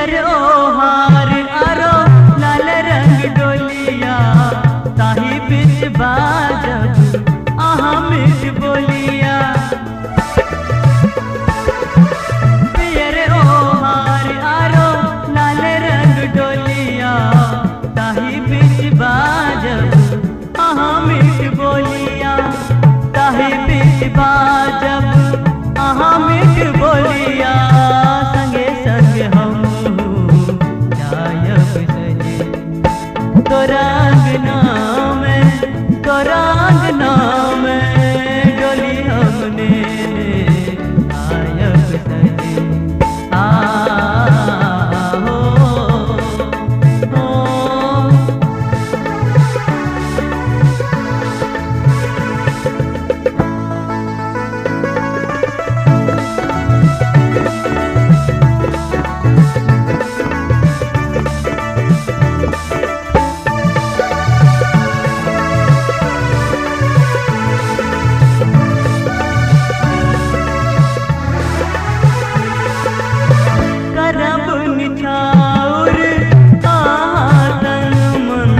पियर ओहार आरो लाल रंग डोलिया ताही बीच बाजब आहा मीठ बोलिया। पियर ओहार आरो लाल रंग डोलिया ताही बीच बाजब आहा मीठ बोलिया। ताही बीच बाजब आहा मीठ बोलिया। संगे संगे हम जायब सजे तोरा अंगना में, तोरा अंगना में डोली हमने आयब सजे। आ हो करब निछाउर तन मन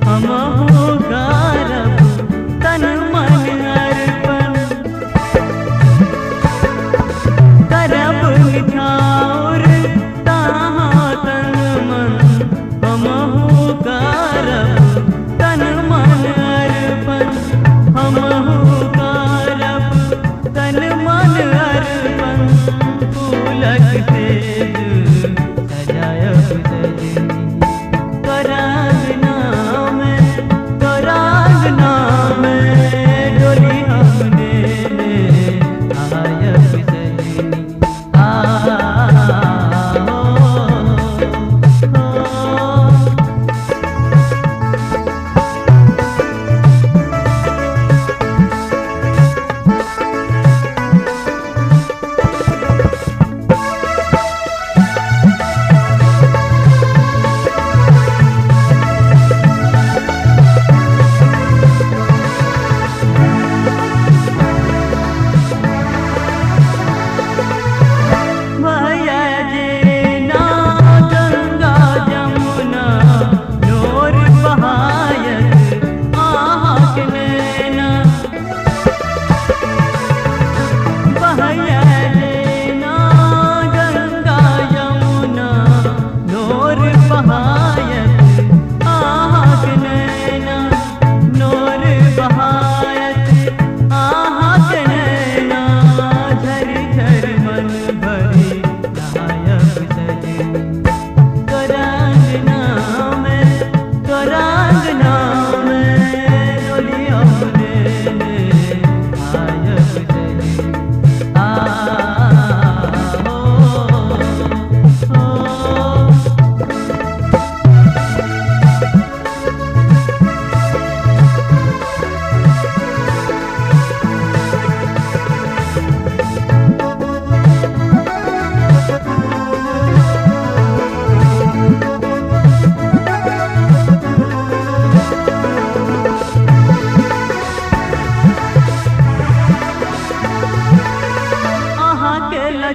हमहु करब तन मन अर्पण। करब निछाउर तन मन हमहु करब तन मन अर्पण। हमहु करब तन मन अर्पण। फूलक तेज सजायब सजनी तोरा अंगना में, तोरा अंगना में डोली हमने आयब सजनी। आ हो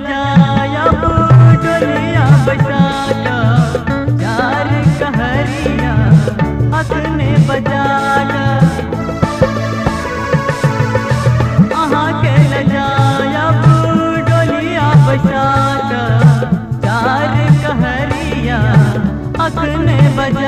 जायब डोलिया बजाया यार कहरिया अखने बजाया। अहाँ के लजायब डोलिया बजाया यार कहरिया अखने बजाया।